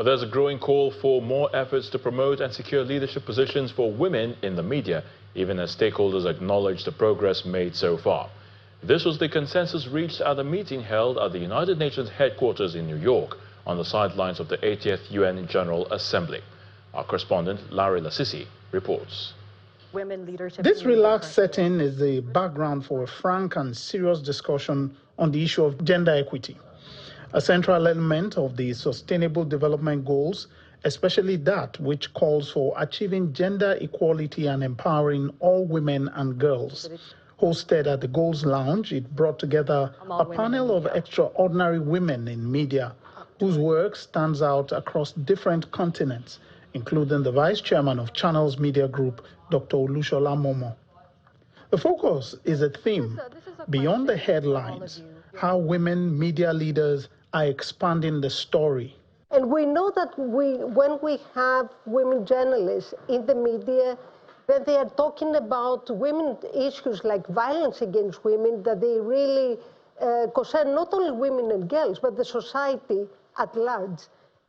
But there's a growing call for more efforts to promote and secure leadership positions for women in the media, even as stakeholders acknowledge the progress made so far. This was the consensus reached at a meeting held at the United Nations headquarters in New York on the sidelines of the 80th UN General Assembly. Our correspondent, Larry Lassisi, reports. This relaxed setting is the background for a frank and serious discussion on the issue of gender equity, a central element of the Sustainable Development Goals, especially that which calls for achieving gender equality and empowering all women and girls. Hosted at the Goals Lounge, it brought together a panel of extraordinary women in media whose work stands out across different continents, including the Vice Chairman of Channels Media Group, Dr. Olushola Momo. The focus is a theme beyond the headlines, how women media leaders are expanding the story. And we know that when we have women journalists in the media, that they are talking about women issues like violence against women, that they really concern not only women and girls, but the society at large.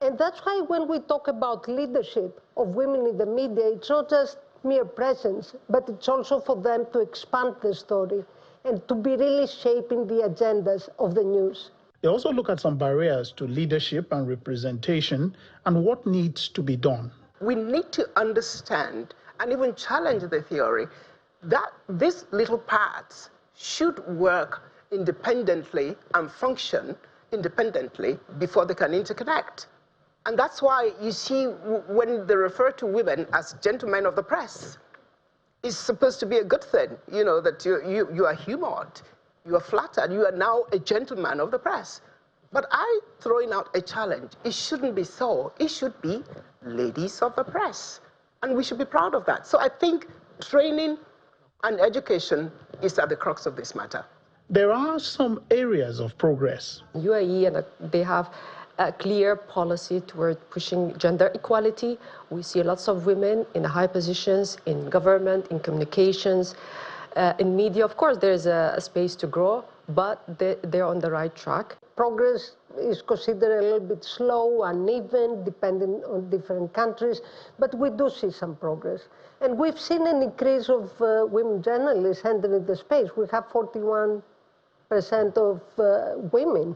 And that's why when we talk about leadership of women in the media, it's not just mere presence, but it's also for them to expand the story and to be really shaping the agendas of the news. They also look at some barriers to leadership and representation and what needs to be done. We need to understand and even challenge the theory that these little parts should work independently and function independently before they can interconnect. And that's why you see when they refer to women as gentlemen of the press, it's supposed to be a good thing, you know, that you are humored, you are flattered, you are now a gentleman of the press. But I'm throwing out a challenge. It shouldn't be so. It should be ladies of the press. And we should be proud of that. So I think training and education is at the crux of this matter. There are some areas of progress. UAE, and they have a clear policy toward pushing gender equality. We see lots of women in high positions in government, in communications, in media. Of course, there's a space to grow, but they're on the right track. Progress is considered a little bit slow, uneven, depending on different countries, but we do see some progress. And we've seen an increase of women journalists entering the space. We have 41% of women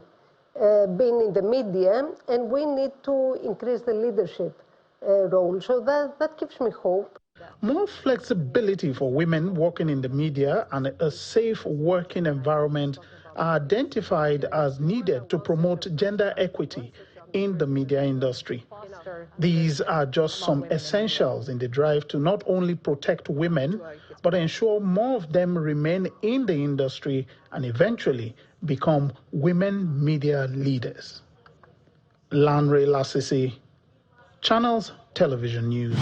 being in the media, and we need to increase the leadership role. So that gives me hope. More flexibility for women working in the media and a safe working environment are identified as needed to promote gender equity in the media industry. These are just some essentials in the drive to not only protect women, but ensure more of them remain in the industry and eventually become women media leaders. Larry Lassisi, Channels Television News.